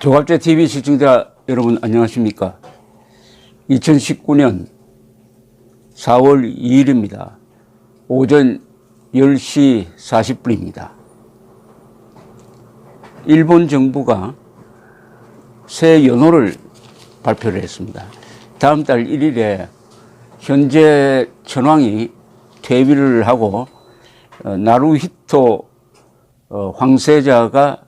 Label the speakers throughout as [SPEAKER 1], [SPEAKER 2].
[SPEAKER 1] 조갑제 TV 시청자 여러분 안녕하십니까? 2019년 4월 2일입니다. 오전 10시 40분입니다. 일본 정부가 새 연호를 발표를 했습니다. 다음 달 1일에 현재 천황이 퇴위를 하고 나루히토 황세자가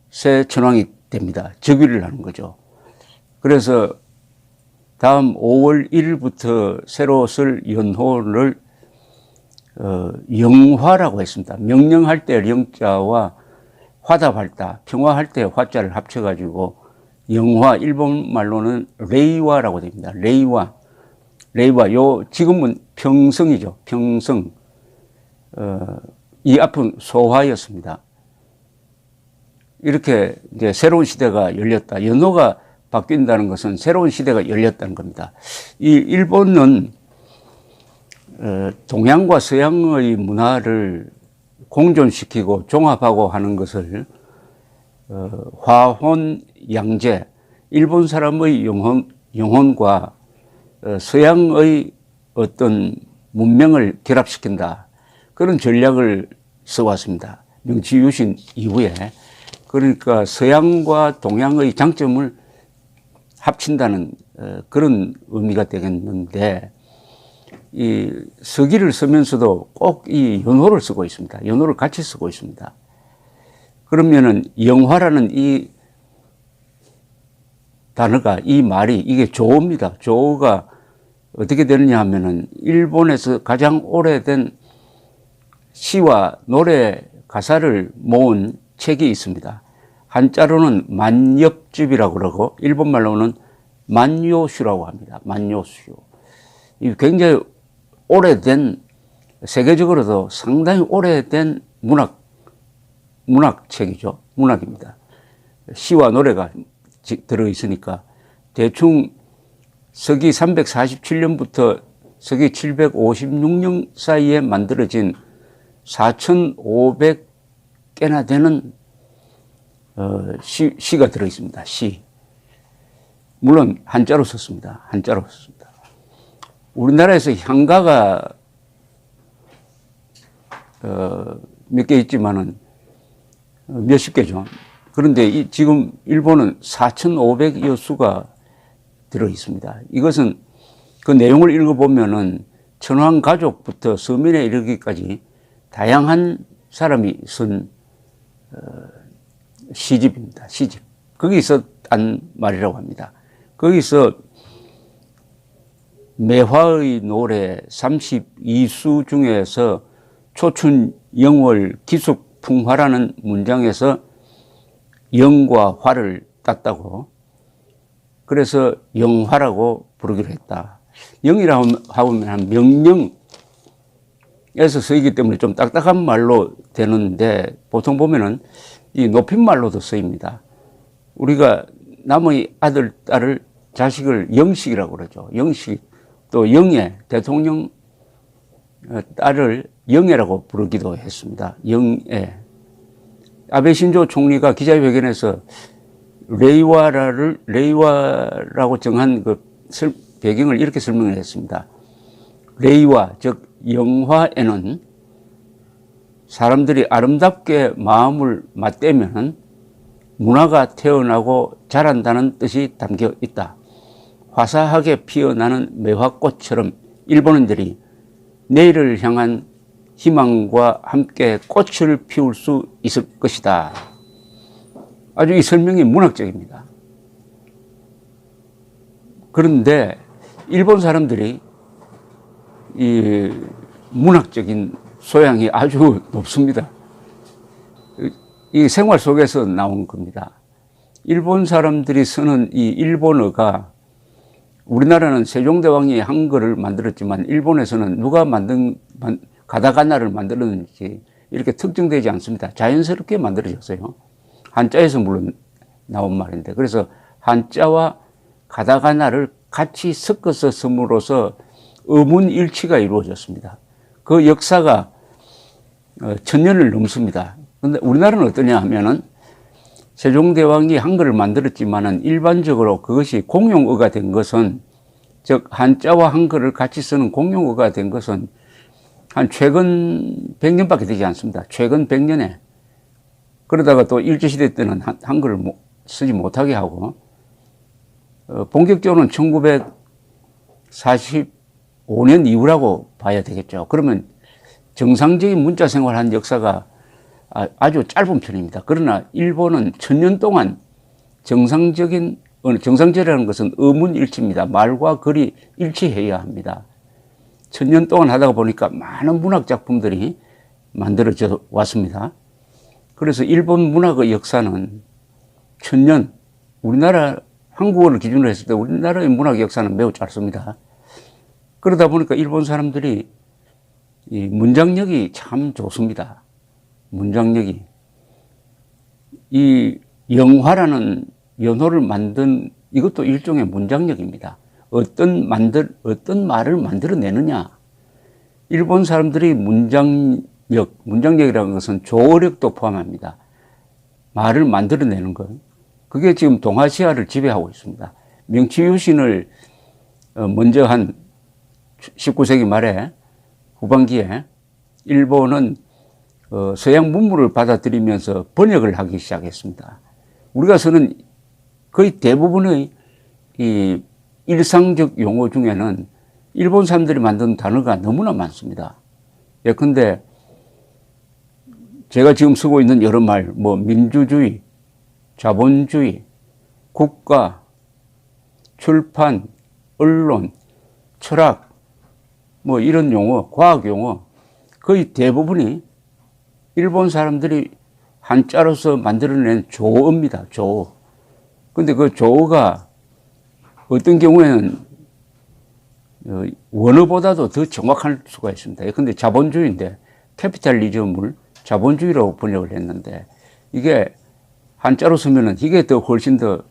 [SPEAKER 1] 새 천황이 됩니다. 즉위를 하는 거죠. 그래서 다음 5월 1일부터 새로 쓸 연호를 영화라고 했습니다. 명령할 때 영자와 화답할 때, 평화할 때 화자를 합쳐가지고 영화, 일본 말로는 레이와라고 됩니다. 레이와. 지금은 평성이죠. 평성. 이 앞은 소화였습니다. 이렇게 이제 새로운 시대가 열렸다. 연호가 바뀐다는 것은 새로운 시대가 열렸다는 겁니다. 이 일본은 동양과 서양의 문화를 공존시키고 종합하고 하는 것을 화혼양제, 일본 사람의 영혼과 서양의 어떤 문명을 결합시킨다. 그런 전략을 써왔습니다. 명치유신 이후에. 그러니까 서양과 동양의 장점을 합친다는 그런 의미가 되겠는데, 이 서기를 쓰면서도 꼭 이 연호를 쓰고 있습니다. 연호를 같이 쓰고 있습니다. 그러면은 영화라는 이 단어가, 이 말이, 이게 조어입니다. 조어가 어떻게 되느냐 하면은 일본에서 가장 오래된 시와 노래 가사를 모은 책이 있습니다. 한자로는 만엽집이라고 그러고 일본말로는 만요슈라고 합니다. 만요슈. 이 굉장히 오래된, 세계적으로도 상당히 오래된 문학책이죠. 문학입니다. 시와 노래가 들어있으니까 대충 서기 347년부터 서기 756년 사이에 만들어진 4,500개나 되는 시가 들어있습니다. 시. 물론 한자로 썼습니다. 한자로 썼습니다. 우리나라에서 향가가 몇 개 있지만은 몇십 개죠. 그런데 지금 일본은 4,500여 수가 들어있습니다. 이것은 그 내용을 읽어보면은 천황 가족부터 서민에 이르기까지 다양한 사람이 쓴 시집입니다. 시집. 거기서 딴 말이라고 합니다. 거기서 매화의 노래 32수 중에서 초춘 영월 기숙 풍화라는 문장에서 영과 화를 땄다고, 그래서 영화라고 부르기로 했다. 영이라고 하면 명령에서 쓰이기 때문에 좀 딱딱한 말로 되는데, 보통 보면은 이 높임말로도 쓰입니다. 우리가 남의 아들, 딸을, 자식을 영식이라고 그러죠. 영식. 또 영예, 대통령 딸을 영예라고 부르기도 했습니다. 영예. 아베 신조 총리가 기자회견에서 레이와라고 정한 그 배경을 이렇게 설명을 했습니다. 레이와, 즉 영화에는 사람들이 아름답게 마음을 맞대면 문화가 태어나고 자란다는 뜻이 담겨 있다. 화사하게 피어나는 매화꽃처럼 일본인들이 내일을 향한 희망과 함께 꽃을 피울 수 있을 것이다. 아주 이 설명이 문학적입니다. 그런데 일본 사람들이 이 문학적인 소양이 아주 높습니다. 이 생활 속에서 나온 겁니다. 일본 사람들이 쓰는 이 일본어가, 우리나라는 세종대왕이 한글을 만들었지만 일본에서는 누가 가다가나를 만들었는지 이렇게 특정되지 않습니다. 자연스럽게 만들어졌어요. 한자에서 물론 나온 말인데, 그래서 한자와 가다가나를 같이 섞어서 씀으로써 어문일치가 이루어졌습니다. 그 역사가 1000년을 넘습니다. 그런데 우리나라는 어떠냐 하면은 세종대왕이 한글을 만들었지만은 일반적으로 그것이 공용어가 된 것은, 즉 한자와 한글을 같이 쓰는 공용어가 된 것은 한 최근 100년밖에 되지 않습니다. 최근 100년에. 그러다가 또 일제시대 때는 한글을 쓰지 못하게 하고, 본격적으로는 1945년 이후라고 봐야 되겠죠. 그러면 정상적인 문자 생활한 역사가 아주 짧은 편입니다. 그러나 일본은 1000년 동안 정상적이라는 것은 어문일치입니다. 말과 글이 일치해야 합니다. 1000년 동안 하다가 보니까 많은 문학 작품들이 만들어져 왔습니다. 그래서 일본 문학의 역사는 1000년, 우리나라 한국어를 기준으로 했을 때 우리나라의 문학 역사는 매우 짧습니다. 그러다 보니까 일본 사람들이 이 문장력이 참 좋습니다. 문장력이. 이 영화라는 연호를 만든 이것도 일종의 문장력입니다. 어떤 말을 만들어내느냐. 일본 사람들이 문장력이라는 것은 조어력도 포함합니다. 말을 만들어내는 것. 그게 지금 동아시아를 지배하고 있습니다. 명치유신을 먼저 한 19세기 말에 후반기에 일본은 서양 문물을 받아들이면서 번역을 하기 시작했습니다. 우리가 쓰는 거의 대부분의 이 일상적 용어 중에는 일본 사람들이 만든 단어가 너무나 많습니다. 예컨대 제가 지금 쓰고 있는 여러 말, 민주주의, 자본주의, 국가, 출판, 언론, 철학, 이런 용어, 과학 용어, 거의 대부분이 일본 사람들이 한자로서 만들어낸 조어입니다. 조어. 근데 그 조어가 어떤 경우에는 원어보다도 더 정확할 수가 있습니다. 근데 자본주의인데 캐피탈리즘을 자본주의라고 번역을 했는데 이게 한자로 쓰면은 이게 더 훨씬 더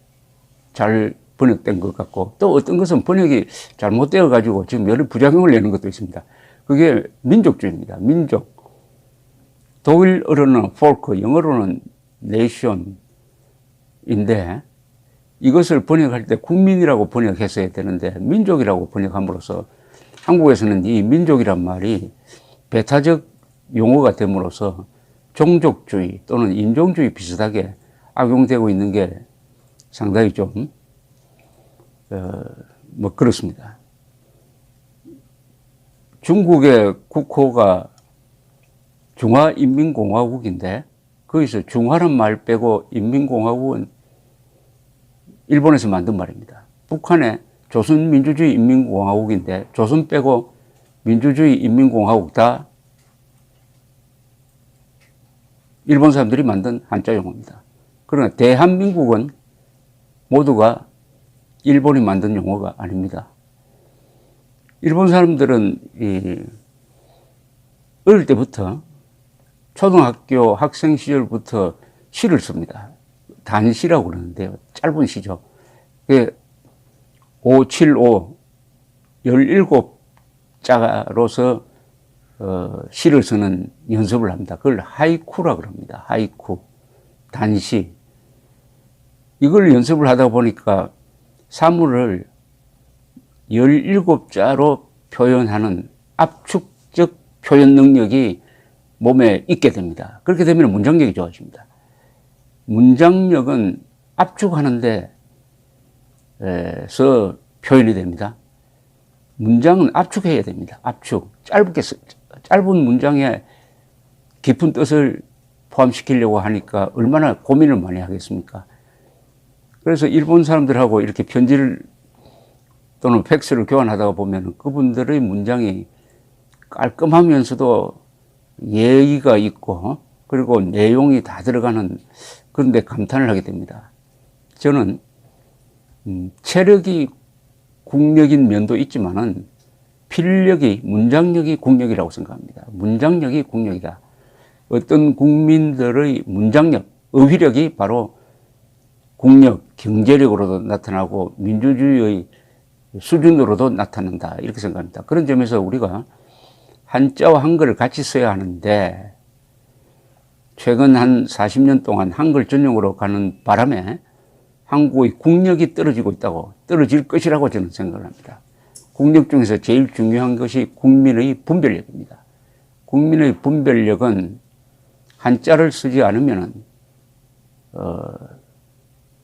[SPEAKER 1] 잘 번역된 것 같고, 또 어떤 것은 번역이 잘못되어 가지고 지금 여러 부작용을 내는 것도 있습니다. 그게 민족주의입니다. 민족. 독일어로는 folk, 영어로는 nation인데 이것을 번역할 때 국민이라고 번역했어야 되는데 민족이라고 번역함으로써 한국에서는 이 민족이란 말이 배타적 용어가 됨으로써 종족주의 또는 인종주의 비슷하게 악용되고 있는 게 상당히 좀 그렇습니다. 중국의 국호가 중화인민공화국인데 거기서 중화란 말 빼고 인민공화국은 일본에서 만든 말입니다. 북한의 조선민주주의 인민공화국인데 조선 빼고 민주주의 인민공화국 다 일본 사람들이 만든 한자 용어입니다. 그러나 대한민국은 모두가 일본이 만든 용어가 아닙니다. 일본 사람들은 어릴 때부터 초등학교 학생 시절부터 시를 씁니다. 단시라고 그러는데요. 짧은 시죠. 575, 17자로서 시를 쓰는 연습을 합니다. 그걸 하이쿠라고 합니다. 하이쿠, 단시. 이걸 연습을 하다 보니까 사물을 17자로 표현하는 압축적 표현 능력이 몸에 있게 됩니다. 그렇게 되면 문장력이 좋아집니다. 문장력은 압축하는 데서 표현이 됩니다. 문장은 압축해야 됩니다. 압축. 짧은 문장에 깊은 뜻을 포함시키려고 하니까 얼마나 고민을 많이 하겠습니까? 그래서 일본 사람들하고 이렇게 편지를 또는 팩스를 교환하다가 보면 그분들의 문장이 깔끔하면서도 예의가 있고 그리고 내용이 다 들어가는 그런 데 감탄을 하게 됩니다. 저는 체력이 국력인 면도 있지만은 필력이, 문장력이 국력이라고 생각합니다. 문장력이 국력이다. 어떤 국민들의 문장력, 어휘력이 바로 국력, 경제력으로도 나타나고 민주주의의 수준으로도 나타난다. 이렇게 생각합니다. 그런 점에서 우리가 한자와 한글을 같이 써야 하는데 최근 한 40년 동안 한글 전용으로 가는 바람에 한국의 국력이 떨어지고 있다고, 떨어질 것이라고 저는 생각을 합니다. 국력 중에서 제일 중요한 것이 국민의 분별력입니다. 국민의 분별력은 한자를 쓰지 않으면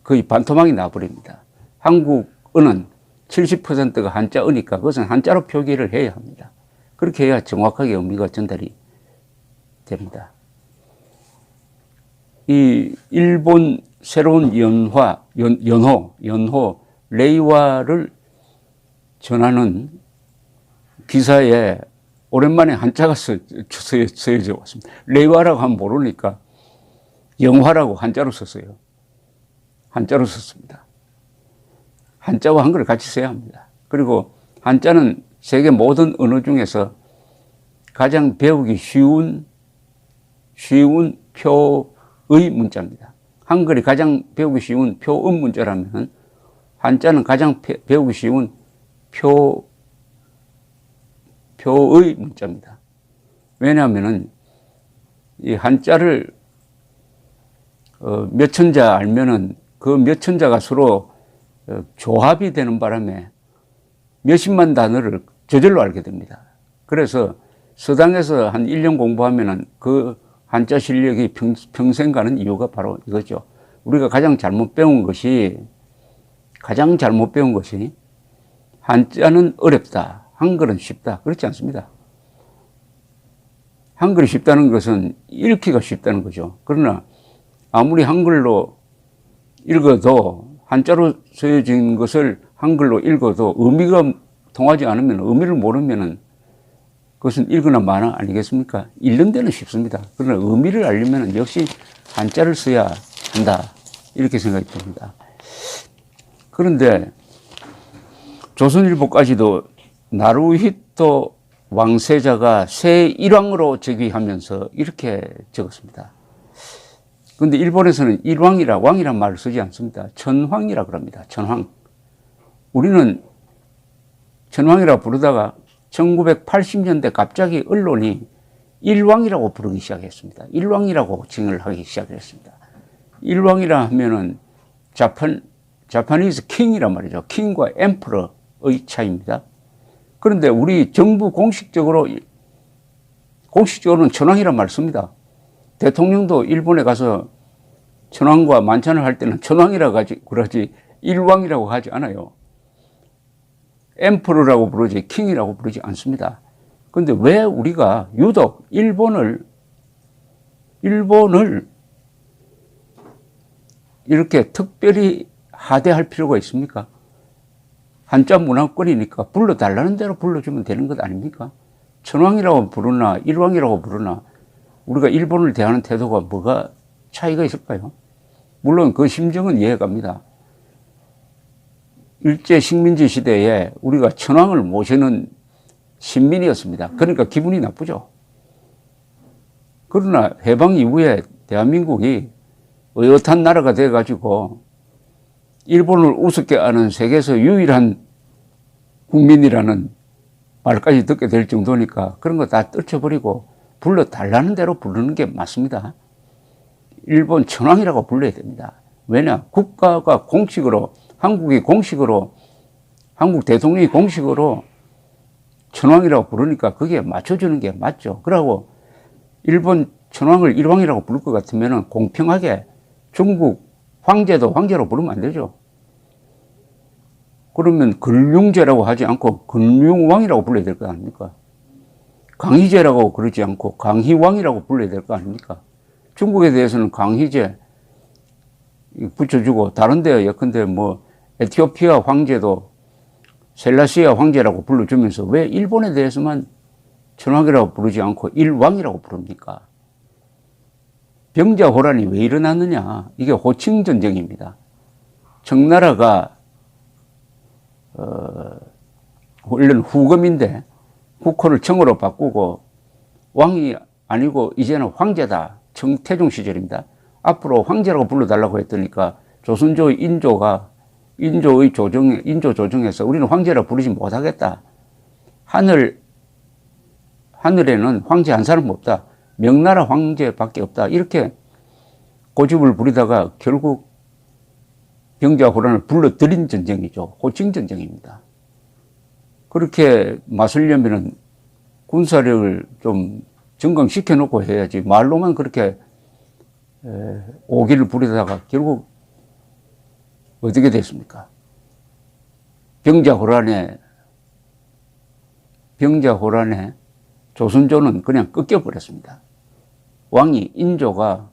[SPEAKER 1] 거의 반토막이 나버립니다. 한국어는 70%가 한자어니까 그것은 한자로 표기를 해야 합니다. 그렇게 해야 정확하게 의미가 전달이 됩니다. 이 일본 새로운 연호, 레이와를 전하는 기사에 오랜만에 한자가 쓰여져 왔습니다. 레이와라고 하면 모르니까 영화라고 한자로 썼어요. 한자로 썼습니다. 한자와 한글을 같이 써야 합니다. 그리고 한자는 세계 모든 언어 중에서 가장 배우기 쉬운 표의 문자입니다. 한글이 가장 배우기 쉬운 표음 문자라면 한자는 가장 배우기 쉬운 표의 문자입니다. 왜냐하면은 이 한자를 몇 천자 알면은 그 몇 천자가 서로 조합이 되는 바람에 몇십만 단어를 저절로 알게 됩니다. 그래서 서당에서 한 1년 공부하면은 그 한자 실력이 평생 가는 이유가 바로 이거죠. 우리가 가장 잘못 배운 것이 한자는 어렵다, 한글은 쉽다. 그렇지 않습니다. 한글이 쉽다는 것은 읽기가 쉽다는 거죠. 그러나 아무리 한글로 읽어도 한자로 쓰여진 것을 한글로 읽어도 의미가 통하지 않으면, 의미를 모르면은 그것은 읽거나 마나 아니겠습니까? 읽는 데는 쉽습니다. 그러나 의미를 알려면 역시 한자를 써야 한다. 이렇게 생각이 듭니다. 그런데 조선일보까지도 나루히토 왕세자가 새 일왕으로 즉위하면서 이렇게 적었습니다. 그런데 일본에서는 왕이란 말을 쓰지 않습니다. 천황이라 그럽니다. 천황. 우리는 천황이라 부르다가 1980년대 갑자기 언론이 일왕이라고 부르기 시작했습니다. 일왕이라고 칭을 하기 시작했습니다. 일왕이라 하면은 자파니즈 킹이란 말이죠. 킹과 엠퍼러의 차이입니다. 그런데 우리 정부 공식적으로는 천황이란 말을 씁니다. 대통령도 일본에 가서 천황과 만찬을 할 때는 천황이라고 그러지 일왕이라고 하지 않아요. 엠퍼러라고 부르지 킹이라고 부르지 않습니다. 그런데 왜 우리가 유독 일본을 이렇게 특별히 하대할 필요가 있습니까? 한자 문화권이니까 불러달라는 대로 불러주면 되는 것 아닙니까? 천황이라고 부르나 일왕이라고 부르나 우리가 일본을 대하는 태도가 뭐가 차이가 있을까요? 물론 그 심정은 이해갑니다. 일제 식민지 시대에 우리가 천황을 모시는 신민이었습니다. 그러니까 기분이 나쁘죠. 그러나 해방 이후에 대한민국이 의젓한 나라가 돼가지고 일본을 우습게 아는 세계에서 유일한 국민이라는 말까지 듣게 될 정도니까 그런 거 다 떨쳐버리고 불러달라는 대로 부르는 게 맞습니다. 일본 천황이라고 불러야 됩니다. 왜냐? 국가가 공식으로, 한국이 공식으로, 한국 대통령이 공식으로 천황이라고 부르니까 그게 맞춰주는 게 맞죠. 그러고 일본 천황을 일왕이라고 부를 것 같으면 공평하게 중국 황제도 황제로 부르면 안 되죠. 그러면 근룡제라고 하지 않고 근룡왕이라고 불러야 될 거 아닙니까? 강희제라고 그러지 않고 강희왕이라고 불러야 될 거 아닙니까? 중국에 대해서는 강희제 붙여주고 다른 데 예컨대 뭐 에티오피아 황제도 셀라시아 황제라고 불러주면서 왜 일본에 대해서만 천황이라고 부르지 않고 일왕이라고 부릅니까? 병자호란이 왜 일어났느냐? 이게 호칭전쟁입니다. 청나라가 원래는 후금인데 국호를 청으로 바꾸고 왕이 아니고 이제는 황제다. 청태종 시절입니다. 앞으로 황제라고 불러달라고 했더니까 조선조의 인조의 인조 조정에서 우리는 황제라 부르지 못하겠다. 하늘에는 황제 한 사람 없다. 명나라 황제밖에 없다. 이렇게 고집을 부리다가 결국 병자호란을 불러들인 전쟁이죠. 호칭 전쟁입니다. 그렇게 맞으려면은 군사력을 좀 증강시켜 놓고 해야지 말로만 그렇게 오기를 부리다가 결국 어떻게 됐습니까? 병자호란에 조선조는 그냥 꺾여버렸습니다. 왕이 인조가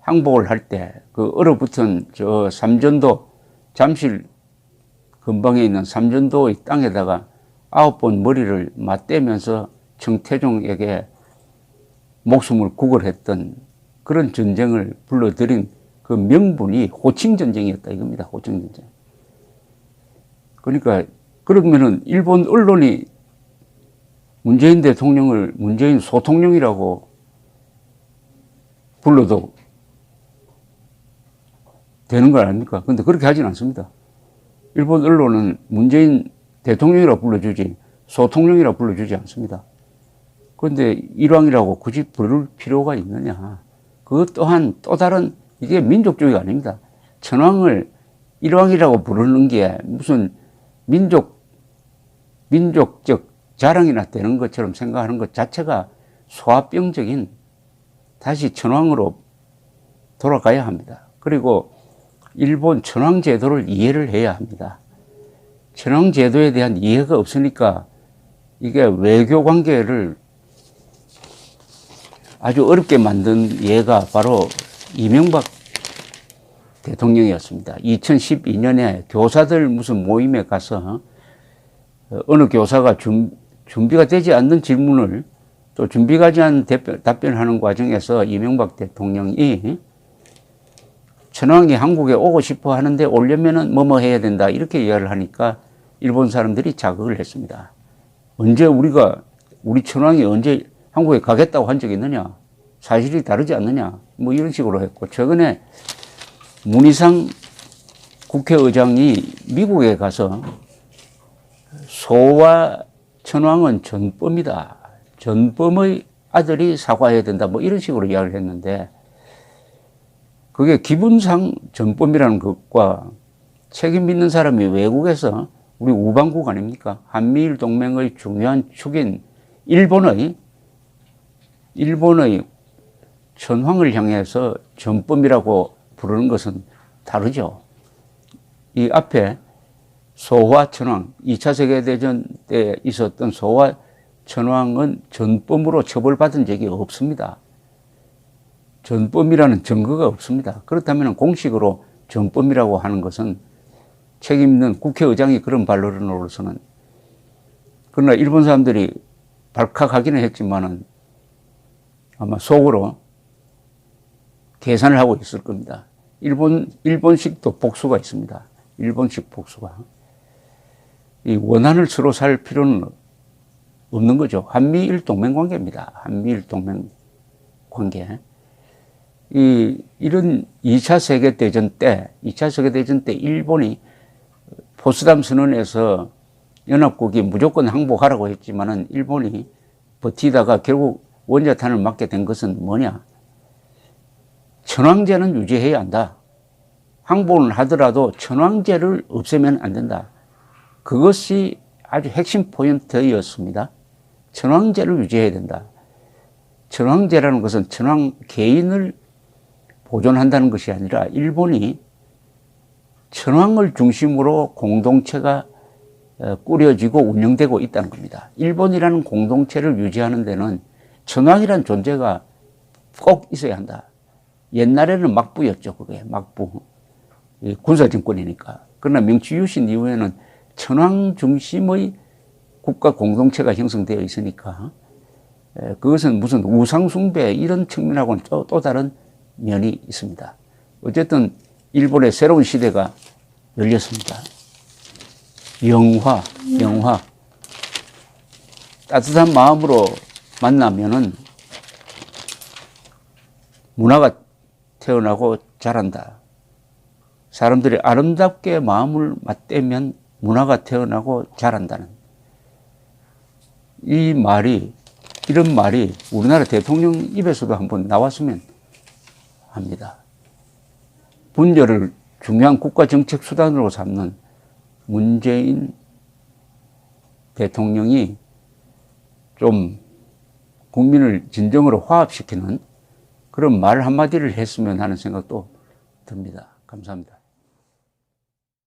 [SPEAKER 1] 항복을 할 때 그 얼어붙은 저 삼전도 잠실 근방에 있는 삼전도의 땅에다가 9번 머리를 맞대면서 청태종에게 목숨을 구걸했던 그런 전쟁을 불러들인 그 명분이 호칭전쟁이었다 이겁니다. 호칭전쟁. 그러니까 그러면은 일본 언론이 문재인 대통령을 문재인 소통령이라고 불러도 되는 거 아닙니까? 근데 그렇게 하진 않습니다. 일본 언론은 문재인 대통령이라고 불러주지 소통령이라고 불러주지 않습니다. 그런데 일왕이라고 굳이 부를 필요가 있느냐. 그것 또한 또 다른 이게 민족주의가 아닙니다. 천황을 일왕이라고 부르는 게 무슨 민족적 자랑이나 되는 것처럼 생각하는 것 자체가 소아병적인 다시 천황으로 돌아가야 합니다. 그리고 일본 천황제도를 이해를 해야 합니다. 천황제도에 대한 이해가 없으니까 이게 외교 관계를 아주 어렵게 만든 예가 바로 이명박 대통령이었습니다. 2012년에 교사들 무슨 모임에 가서 어느 교사가 준비가 되지 않는 질문을 또 준비가 되지 않은 답변하는 과정에서 이명박 대통령이 천황이 한국에 오고 싶어 하는데 오려면은 뭐뭐 해야 된다 이렇게 이야기를 하니까 일본 사람들이 자극을 했습니다. 언제 우리 천황이 언제 한국에 가겠다고 한 적이 있느냐? 사실이 다르지 않느냐? 뭐 이런 식으로 했고, 최근에 문희상 국회의장이 미국에 가서 소와 천황은 전범이다. 전범의 아들이 사과해야 된다. 뭐 이런 식으로 이야기를 했는데, 그게 기분상 전범이라는 것과 책임 있는 사람이 외국에서 우리 우방국 아닙니까? 한미일 동맹의 중요한 축인 일본의 천황을 향해서 전범이라고 부르는 것은 다르죠. 이 앞에 소화 천황, 2차 세계대전 때 있었던 소화 천황은 전범으로 처벌받은 적이 없습니다. 전범이라는 증거가 없습니다. 그렇다면 공식으로 전범이라고 하는 것은 책임 있는 국회의장이 그런 반론으로서는, 그러나 일본 사람들이 발칵하기는 했지만은 아마 속으로 계산을 하고 있을 겁니다. 일본식도 복수가 있습니다. 일본식 복수가. 이 원한을 서로 살 필요는 없는 거죠. 한미일 동맹 관계입니다. 한미일 동맹 관계. 이런 2차 세계대전 때 일본이 포츠담 선언에서 연합국이 무조건 항복하라고 했지만은 일본이 버티다가 결국 원자탄을 맞게 된 것은 뭐냐? 천황제는 유지해야 한다. 항복을 하더라도 천황제를 없애면 안 된다. 그것이 아주 핵심 포인트였습니다. 천황제를 유지해야 된다. 천황제라는 것은 천황 개인을 보존한다는 것이 아니라 일본이 천황을 중심으로 공동체가 꾸려지고 운영되고 있다는 겁니다. 일본이라는 공동체를 유지하는 데는 천황이라는 존재가 꼭 있어야 한다. 옛날에는 막부였죠. 그게 막부. 군사정권이니까. 그러나 명치 유신 이후에는 천황 중심의 국가 공동체가 형성되어 있으니까 그것은 무슨 우상숭배 이런 측면하고는 또 다른 면이 있습니다. 어쨌든 일본의 새로운 시대가 열렸습니다. 영화. 따뜻한 마음으로 만나면은 문화가 태어나고 자란다. 사람들이 아름답게 마음을 맞대면 문화가 태어나고 자란다는 이 말이 이런 말이 우리나라 대통령 입에서도 한번 나왔으면 합니다. 분열을 중요한 국가 정책 수단으로 삼는 문재인 대통령이 좀 국민을 진정으로 화합시키는 그런 말 한마디를 했으면 하는 생각도 듭니다. 감사합니다.